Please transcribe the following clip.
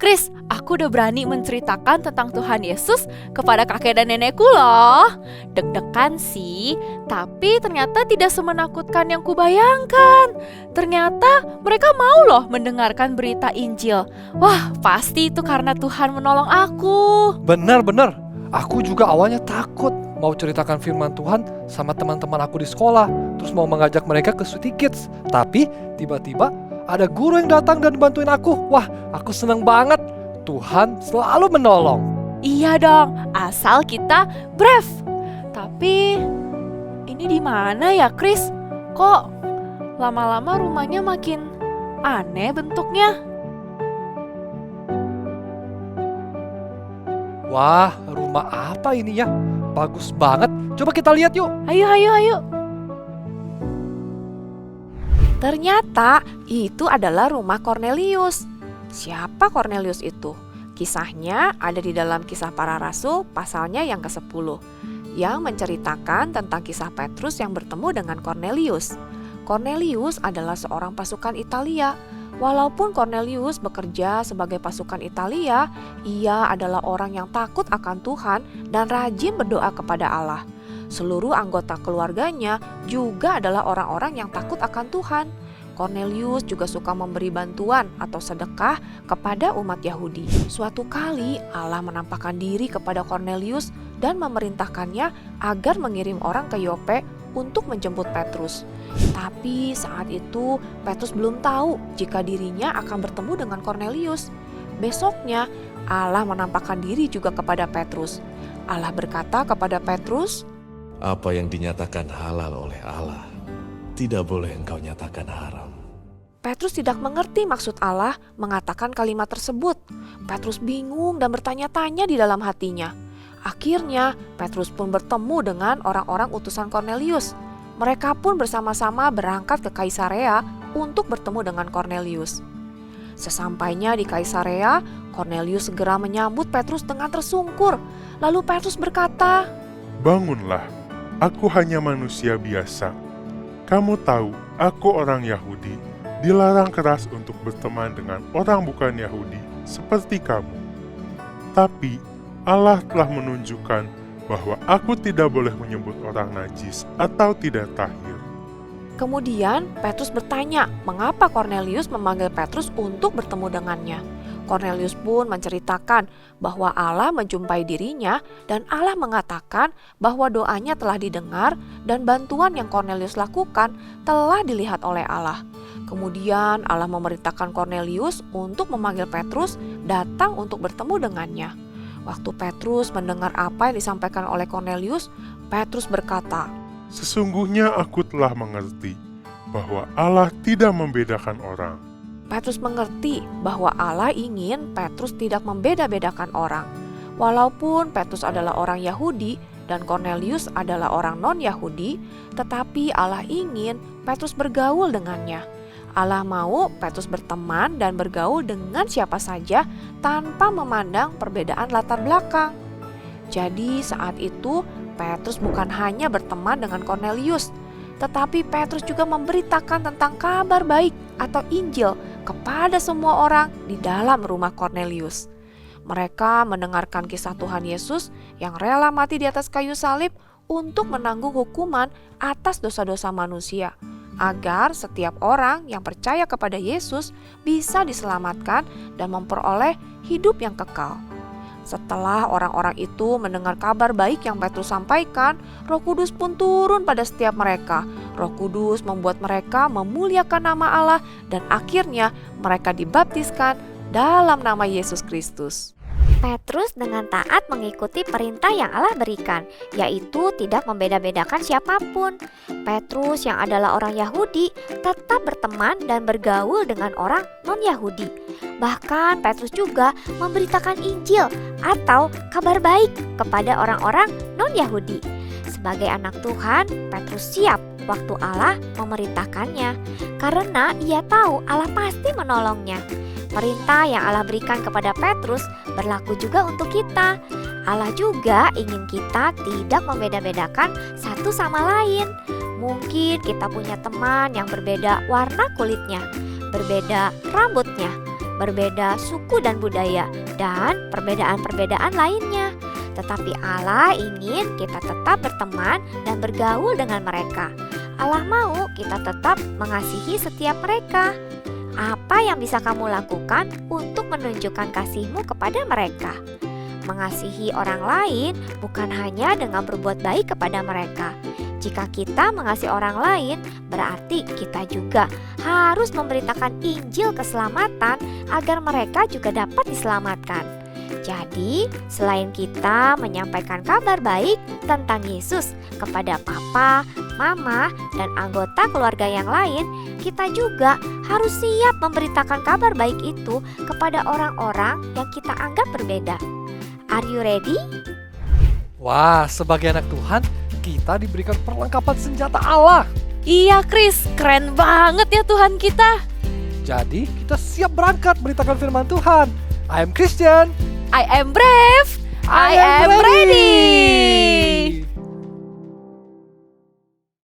Kris, aku udah berani menceritakan tentang Tuhan Yesus kepada kakek dan nenekku loh. Deg-degan sih, tapi ternyata tidak semenakutkan yang kubayangkan. Ternyata mereka mau loh mendengarkan berita Injil. Wah, pasti itu karena Tuhan menolong aku. Benar. Aku juga awalnya takut mau ceritakan firman Tuhan sama teman-teman aku di sekolah. Terus mau mengajak mereka ke Sweety Kids. Tapi tiba-tiba ada guru yang datang dan bantuin aku. Wah, aku seneng banget. Tuhan selalu menolong. Iya dong, asal kita brave. Tapi ini di mana ya, Kris? Kok lama-lama rumahnya makin aneh bentuknya? Wah, rumah apa ini ya? Bagus banget. Coba kita lihat yuk. Ayo. Ternyata itu adalah rumah Kornelius. Siapa Kornelius itu? Kisahnya ada di dalam Kisah Para Rasul pasalnya yang ke-10 yang menceritakan tentang kisah Petrus yang bertemu dengan Kornelius. Kornelius adalah seorang pasukan Italia. Walaupun Kornelius bekerja sebagai pasukan Italia, ia adalah orang yang takut akan Tuhan dan rajin berdoa kepada Allah. Seluruh anggota keluarganya juga adalah orang-orang yang takut akan Tuhan. Kornelius juga suka memberi bantuan atau sedekah kepada umat Yahudi. Suatu kali Allah menampakkan diri kepada Kornelius dan memerintahkannya agar mengirim orang ke Yope untuk menjemput Petrus. Tapi saat itu Petrus belum tahu jika dirinya akan bertemu dengan Kornelius. Besoknya Allah menampakkan diri juga kepada Petrus. Allah berkata kepada Petrus, "Apa yang dinyatakan halal oleh Allah, tidak boleh engkau nyatakan haram." Petrus tidak mengerti maksud Allah mengatakan kalimat tersebut. Petrus bingung dan bertanya-tanya di dalam hatinya. Akhirnya Petrus pun bertemu dengan orang-orang utusan Kornelius. Mereka pun bersama-sama berangkat ke Kaisarea untuk bertemu dengan Kornelius. Sesampainya di Kaisarea, Kornelius segera menyambut Petrus dengan tersungkur. Lalu Petrus berkata, "Bangunlah, aku hanya manusia biasa. Kamu tahu, aku orang Yahudi, dilarang keras untuk berteman dengan orang bukan Yahudi seperti kamu. Tapi Allah telah menunjukkan bahwa aku tidak boleh menyebut orang najis atau tidak tahir." Kemudian Petrus bertanya mengapa Kornelius memanggil Petrus untuk bertemu dengannya. Kornelius pun menceritakan bahwa Allah menjumpai dirinya dan Allah mengatakan bahwa doanya telah didengar dan bantuan yang Kornelius lakukan telah dilihat oleh Allah. Kemudian Allah memerintahkan Kornelius untuk memanggil Petrus datang untuk bertemu dengannya. Waktu Petrus mendengar apa yang disampaikan oleh Kornelius, Petrus berkata, "Sesungguhnya aku telah mengerti bahwa Allah tidak membedakan orang." Petrus mengerti bahwa Allah ingin Petrus tidak membeda-bedakan orang. Walaupun Petrus adalah orang Yahudi dan Kornelius adalah orang non-Yahudi, tetapi Allah ingin Petrus bergaul dengannya. Allah mau Petrus berteman dan bergaul dengan siapa saja tanpa memandang perbedaan latar belakang. Jadi saat itu Petrus bukan hanya berteman dengan Kornelius, tetapi Petrus juga memberitakan tentang kabar baik atau Injil kepada semua orang di dalam rumah Kornelius. Mereka mendengarkan kisah Tuhan Yesus yang rela mati di atas kayu salib untuk menanggung hukuman atas dosa-dosa manusia, agar setiap orang yang percaya kepada Yesus bisa diselamatkan dan memperoleh hidup yang kekal. Setelah orang-orang itu mendengar kabar baik yang Petrus sampaikan, Roh Kudus pun turun pada setiap mereka. Roh Kudus membuat mereka memuliakan nama Allah dan akhirnya mereka dibaptiskan dalam nama Yesus Kristus. Petrus dengan taat mengikuti perintah yang Allah berikan, yaitu tidak membeda-bedakan siapapun. Petrus yang adalah orang Yahudi tetap berteman dan bergaul dengan orang non-Yahudi. Bahkan Petrus juga memberitakan Injil atau kabar baik kepada orang-orang non-Yahudi. Sebagai anak Tuhan, Petrus siap waktu Allah memerintahkannya, karena ia tahu Allah pasti menolongnya. Perintah yang Allah berikan kepada Petrus berlaku juga untuk kita. Allah juga ingin kita tidak membeda-bedakan satu sama lain. Mungkin kita punya teman yang berbeda warna kulitnya, berbeda rambutnya, berbeda suku dan budaya, dan perbedaan-perbedaan lainnya. Tetapi Allah ingin kita tetap berteman dan bergaul dengan mereka. Allah mau kita tetap mengasihi setiap mereka. Apa yang bisa kamu lakukan untuk menunjukkan kasihmu kepada mereka? Mengasihi orang lain bukan hanya dengan berbuat baik kepada mereka. Jika kita mengasihi orang lain, berarti kita juga harus memberitakan Injil keselamatan agar mereka juga dapat diselamatkan. Jadi, selain kita menyampaikan kabar baik tentang Yesus kepada papa, mama, dan anggota keluarga yang lain, kita juga harus siap memberitakan kabar baik itu kepada orang-orang yang kita anggap berbeda. Are you ready? Wah, sebagai anak Tuhan, kita diberikan perlengkapan senjata Allah. Iya, Chris, keren banget ya Tuhan kita. Jadi, kita siap berangkat beritakan firman Tuhan. I am Christian. I am brave. I am